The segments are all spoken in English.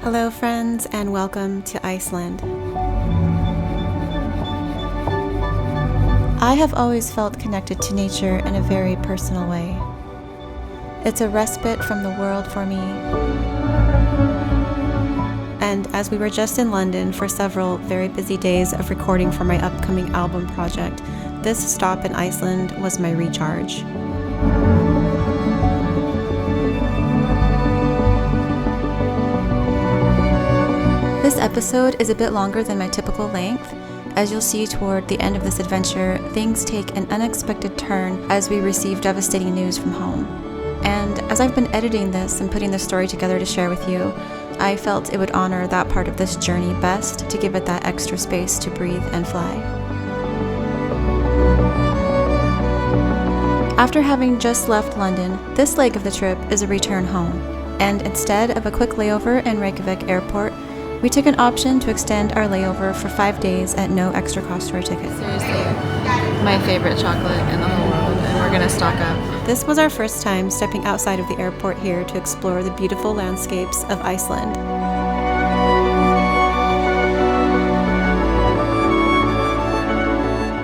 Hello friends, and welcome to Iceland. I have always felt connected to nature in a very personal way. It's a respite from the world for me. And as we were just in London for several very busy days of recording for my upcoming album project, this stop in Iceland was my recharge. This episode is a bit longer than my typical length. As you'll see toward the end of this adventure, things take an unexpected turn as we receive devastating news from home. And as I've been editing this and putting the story together to share with you, I felt it would honor that part of this journey best to give it that extra space to breathe and fly. After having just left London, this leg of the trip is a return home. And instead of a quick layover in Reykjavik airport, we took an option to extend our layover for 5 days at no extra cost to our ticket. Seriously, my favorite chocolate in the whole world, and we're gonna stock up. This was our first time stepping outside of the airport here to explore the beautiful landscapes of Iceland.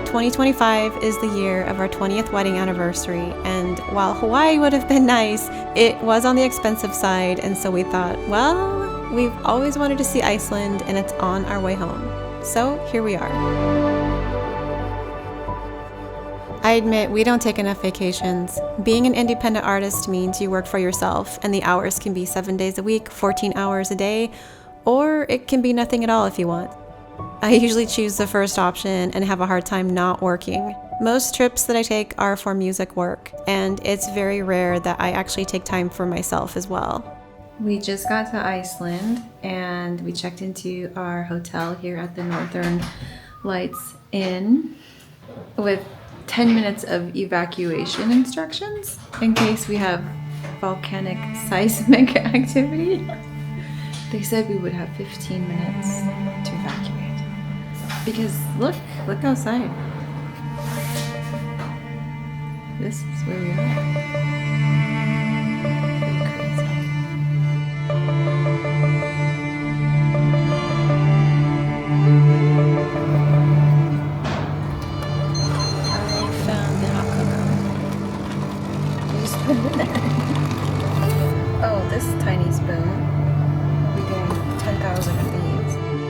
"2025 is the year of our 20th wedding anniversary, and while Hawaii would have been nice, it was on the expensive side, and so we thought, well, we've always wanted to see Iceland, and it's on our way home. So here we are." I admit we don't take enough vacations. Being an independent artist means you work for yourself, and the hours can be 7 days a week, 14 hours a day, or it can be nothing at all if you want. I usually choose the first option and have a hard time not working. Most trips that I take are for music work, and it's very rare that I actually take time for myself as well. We just got to Iceland and we checked into our hotel here at the Northern Lights Inn with 10 minutes of evacuation instructions in case we have volcanic seismic activity. They said we would have 15 minutes to evacuate. Because look outside. This is where we are.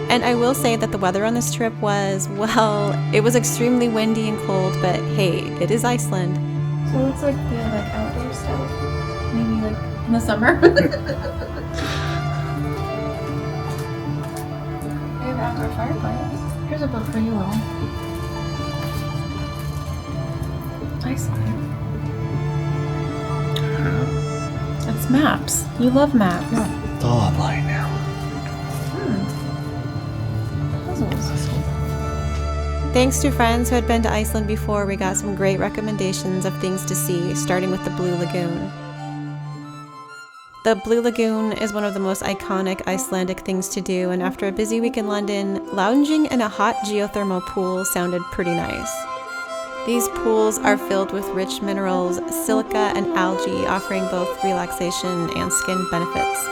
And I will say that the weather on this trip was, well, it was extremely windy and cold, but hey, it is Iceland. So it's like the outdoor stuff, maybe like in the summer. They have outdoor fireplace. Here's a book for you all. Iceland. It's maps. You love maps. It's all online now. Thanks to friends who had been to Iceland before, we got some great recommendations of things to see, starting with the Blue Lagoon. The Blue Lagoon is one of the most iconic Icelandic things to do, and after a busy week in London, lounging in a hot geothermal pool sounded pretty nice. These pools are filled with rich minerals, silica, and algae, offering both relaxation and skin benefits.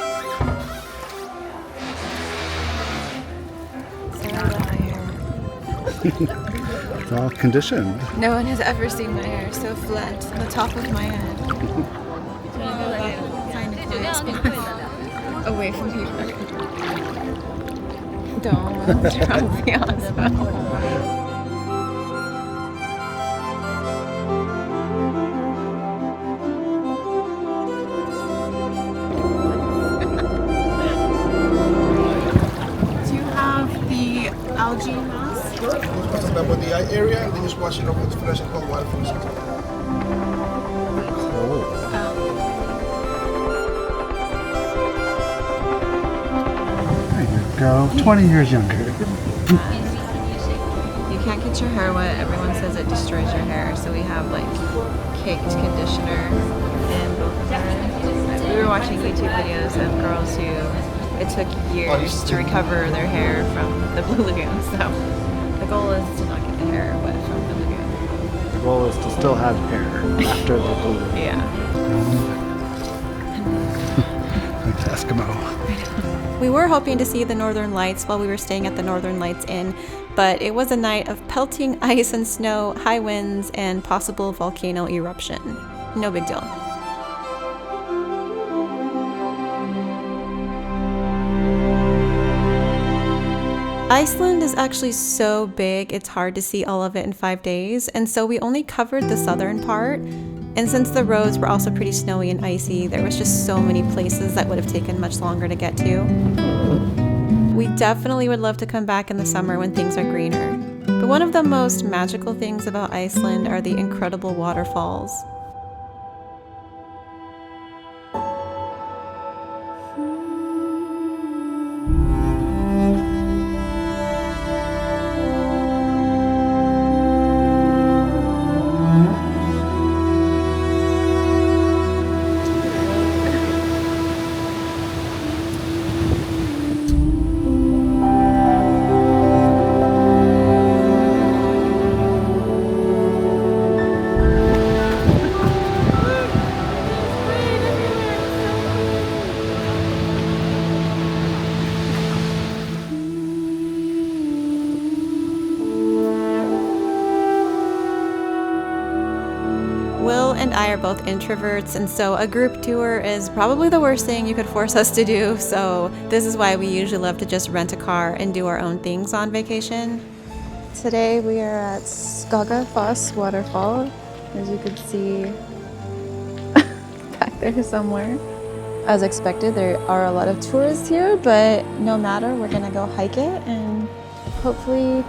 It's all conditioned. No one has ever seen my hair so flat on the top of my head. Find a quiet spot. Away from people. Don't drop the osmo. Algae mask. About the eye area, and then just wash it off with fresh and cold water for a second. There you go. 20 years younger. You can't get your hair wet. Everyone says it destroys your hair. So we have like caked conditioner in both of ours. We were watching YouTube videos of girls who it took years to recover their hair from the Blue Lagoon. So the goal is to not get the hair wet from the lagoon. The goal is to still have hair after the blue. Yeah. Okay. Eskimo. We were hoping to see the Northern Lights while we were staying at the Northern Lights Inn, but it was a night of pelting ice and snow, high winds, and possible volcano eruption. No big deal. Iceland is actually so big, it's hard to see all of it in 5 days, and so we only covered the southern part. And since the roads were also pretty snowy and icy, there was just so many places that would have taken much longer to get to. We definitely would love to come back in the summer when things are greener. But one of the most magical things about Iceland are the incredible waterfalls. Will and I are both introverts, and so a group tour is probably the worst thing you could force us to do, so this is why we usually love to just rent a car and do our own things on vacation. Today we are at Skagafoss Waterfall, as you can see back there somewhere. As expected, there are a lot of tourists here, but no matter, we're gonna go hike it and hopefully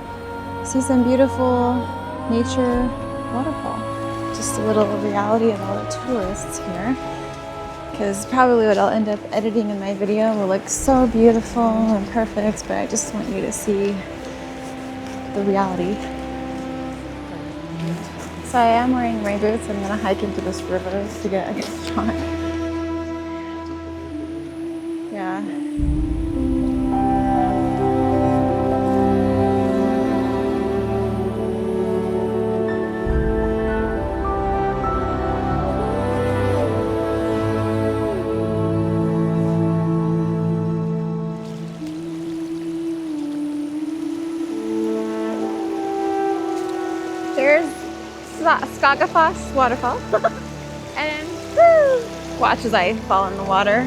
see some beautiful nature waterfall. Just a little reality of all the tourists here, because probably what I'll end up editing in my video will look so beautiful and perfect, but I just want you to see the reality. So I am wearing rain boots. I'm gonna hike into this river to get a good shot. Yeah. There's Skagafoss Waterfall. And woo, watch as I fall in the water.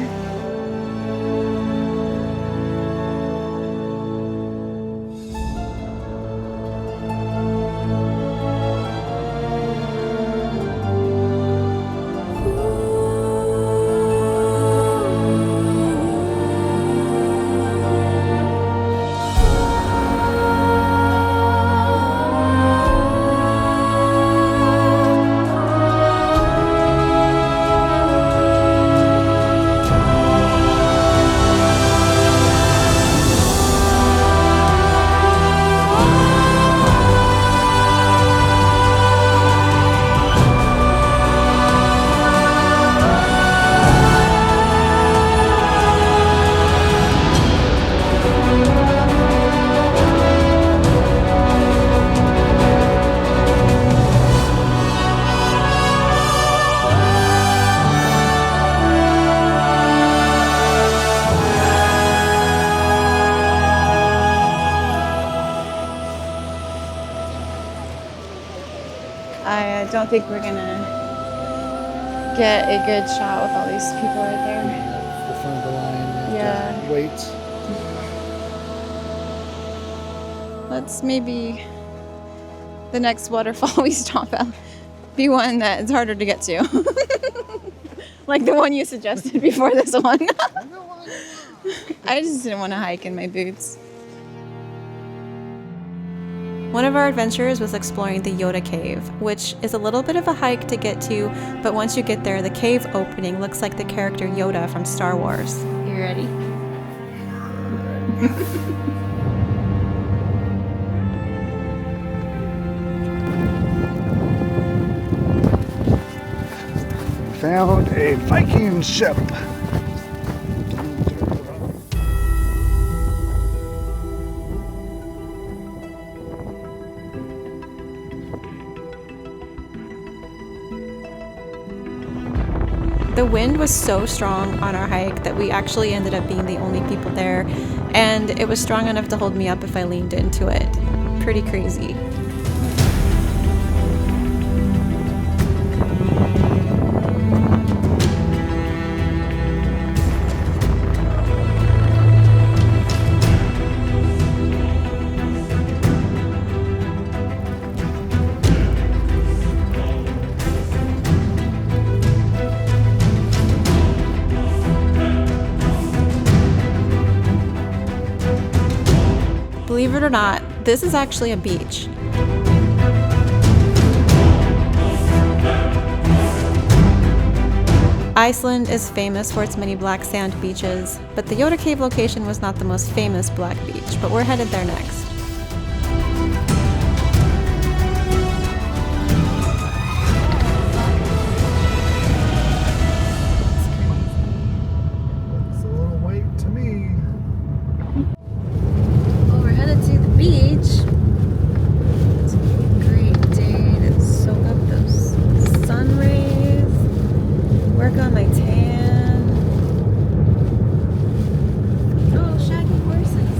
I don't think we're gonna get a good shot with all these people right there. The front of the line. Yeah. Wait. Let's maybe the next waterfall we stop at be one that is harder to get to. Like the one you suggested before this one. I just didn't want to hike in my boots. One of our adventures was exploring the Yoda Cave, which is a little bit of a hike to get to, but once you get there, the cave opening looks like the character Yoda from Star Wars. You ready? Found a Viking ship. The wind was so strong on our hike that we actually ended up being the only people there, and it was strong enough to hold me up if I leaned into it. Pretty crazy. Believe it or not, this is actually a beach. Iceland is famous for its many black sand beaches, but the Yoda Cave location was not the most famous black beach, but we're headed there next. Looks a little white to me. Well, we're headed to the beach. It's a great day to soak up those sun rays, work on my tan. Oh, shaggy horses.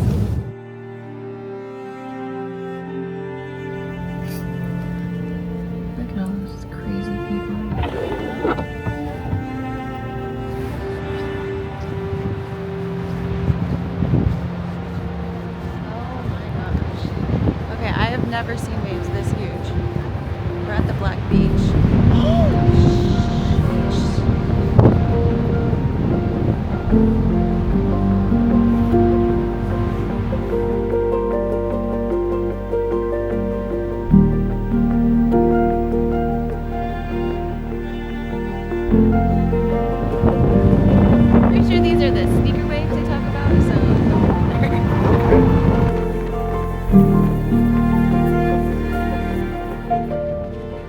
Look at all those crazy people. Oh my gosh. Okay, I have never seen waves this huge. We're at the Black Beach. Pretty sure these are the sneaker waves they talk about, so.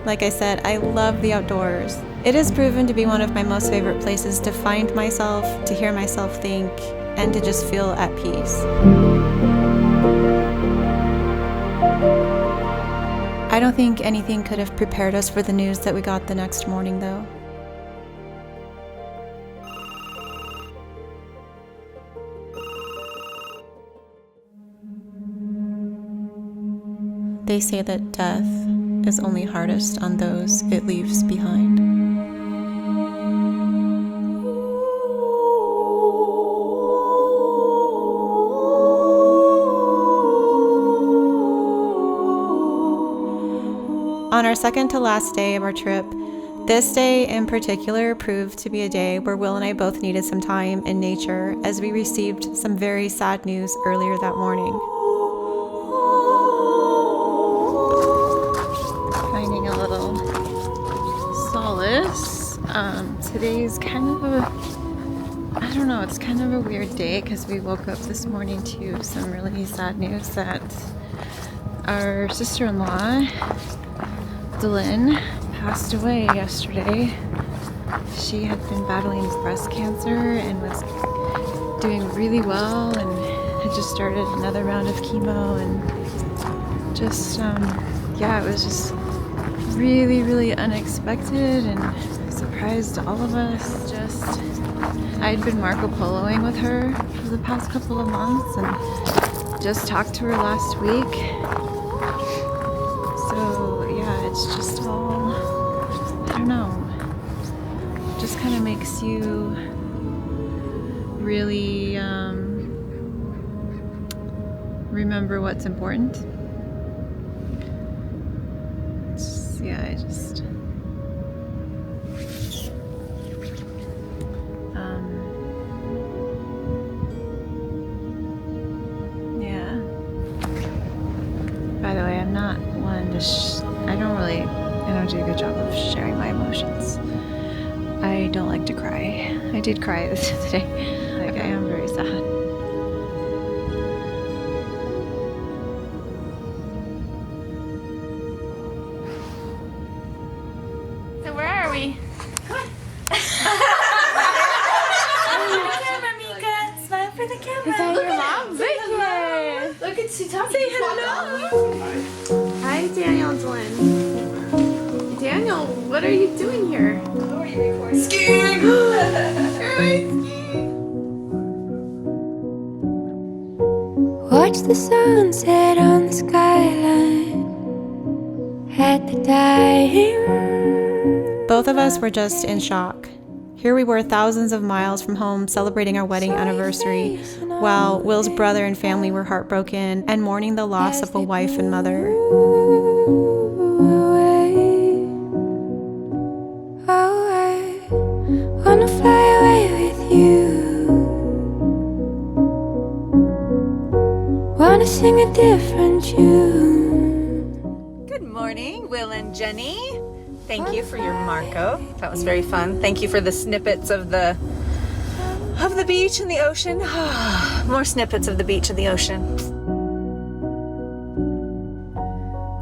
Like I said, I love the outdoors. It has proven to be one of my most favorite places to find myself, to hear myself think, and to just feel at peace. I don't think anything could have prepared us for the news that we got the next morning, though. They say that death is only hardest on those it leaves behind. On our second to last day of our trip, this day in particular proved to be a day where Will and I both needed some time in nature as we received some very sad news earlier that morning. Finding a little solace. Today's kind of I don't know, it's kind of a weird day because we woke up this morning to some really sad news that our sister-in-law, Dylan, passed away yesterday. She had been battling breast cancer and was doing really well and had just started another round of chemo and just, yeah, it was just really, really unexpected and surprised all of us. Just, I'd been Marco Poloing with her for the past couple of months and just talked to her last week. So yeah, it's just all, I don't know, just kind of makes you really remember what's important. Yeah, I just yeah. By the way, I'm not one to I don't do a good job of sharing my emotions. I don't like to cry. I did cry today. Like, I am very sad. So where are we? Smile for the camera. Is that your mom? Vicky! Look at Sutaki. Say hello! Hi, Daniel and Dylan. Daniel! Daniel, what are you doing here? Skiing! Watch the sunset on the skyline at the dying. Both of us were just in shock. Here we were thousands of miles from home celebrating our wedding anniversary, while Will's brother and family were heartbroken and mourning the loss of a wife and mother. Oh, I wanna fly away with you. Wanna sing a different tune. Good morning, Will and Jenny. Thank you for your Marco. That was very fun. Thank you for the snippets of the beach and the ocean. More snippets of the beach and the ocean.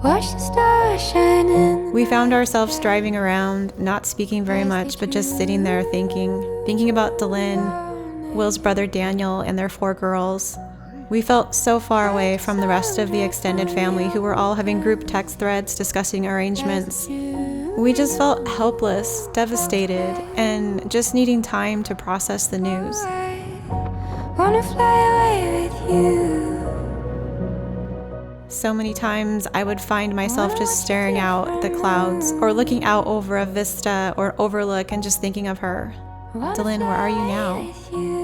Watch the stars shining. We found ourselves driving around, not speaking very much, but just sitting there thinking about Dylan, Will's brother Daniel, and their 4 girls. We felt so far away from the rest of the extended family who were all having group text threads discussing arrangements. We just felt helpless, devastated, and just needing time to process the news. Wanna fly away with you. So many times I would find myself just staring out at the clouds or looking out over a vista or overlook and just thinking of her. Dylan, where are you now?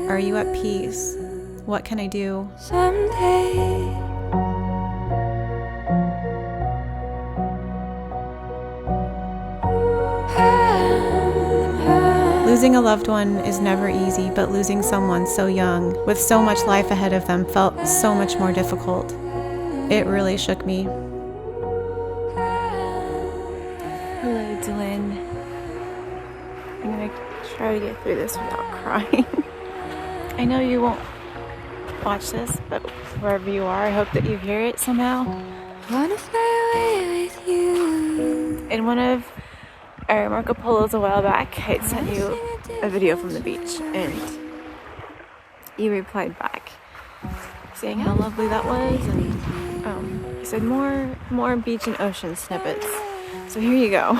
Are you at peace? What can I do? Someday. Losing a loved one is never easy, but losing someone so young, with so much life ahead of them, felt so much more difficult. It really shook me. Hello, Dylan. I'm gonna try to get through this without crying. I know you won't watch this, but wherever you are, I hope that you hear it somehow. Wanna fly away with you. In one of our Marco Polos a while back, I had sent you a video from the beach, and you replied back saying how lovely that was, and you said more beach and ocean snippets. So here you go.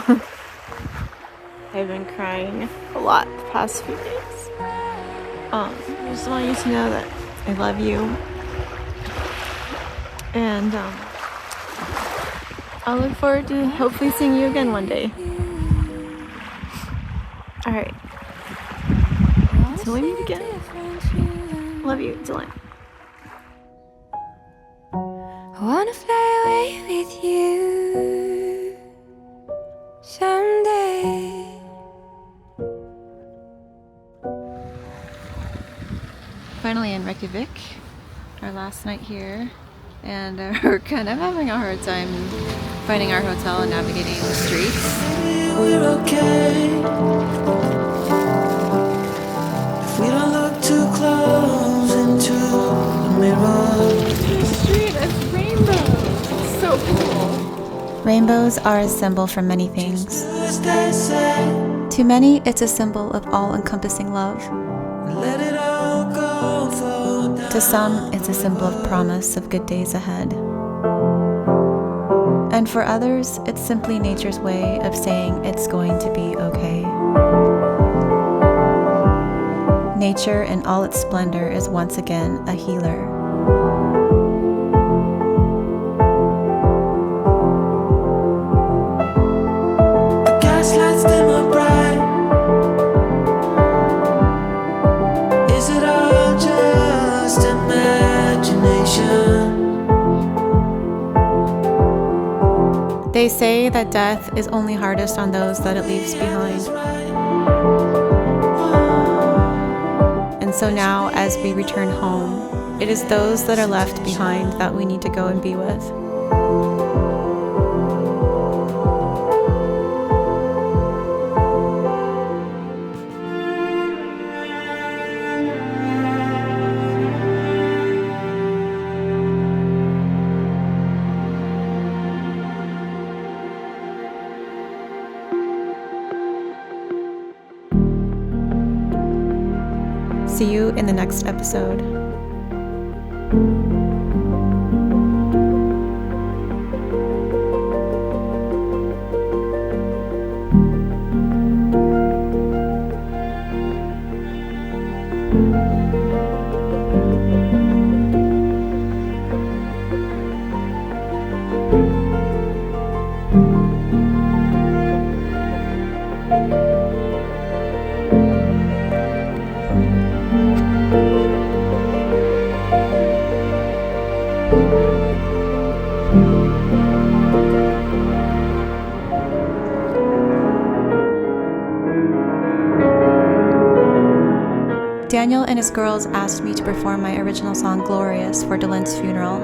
I've been crying a lot the past few days. I just want you to know that I love you, and I'll look forward to hopefully seeing you again one day. Alright. Till we meet again. Love you, Dylan. I wanna fly away with you someday. Finally in Reykjavik, our last night here, and we're kind of having a hard time finding our hotel and navigating the streets. We're okay if we don't look too close into the mirror. The street is rainbow. It's so cool. Rainbows are a symbol for many things. Stay safe, To many, it's a symbol of all-encompassing love. let it all go for now. To some, it's a symbol of promise of good days ahead. And for others, it's simply nature's way of saying it's going to be okay. Nature in all its splendor is once again a healer. The gaslights dimmer bright. Is it all just imagination? They say that death is only hardest on those that it leaves behind. And so now, as we return home, it is those that are left behind that we need to go and be with. See you in the next episode. Daniel and his girls asked me to perform my original song Glorious for Dylan's funeral,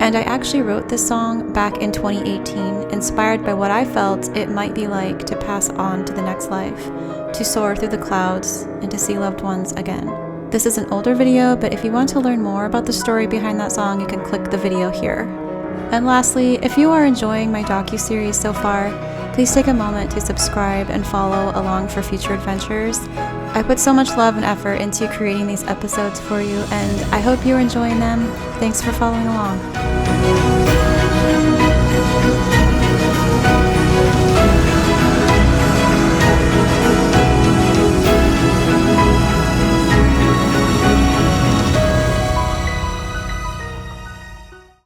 and I actually wrote this song back in 2018, inspired by what I felt it might be like to pass on to the next life, to soar through the clouds, and to see loved ones again. This is an older video, but if you want to learn more about the story behind that song, you can click the video here. And lastly, if you are enjoying my docuseries so far, please take a moment to subscribe and follow along for future adventures. I put so much love and effort into creating these episodes for you, and I hope you're enjoying them. Thanks for following along.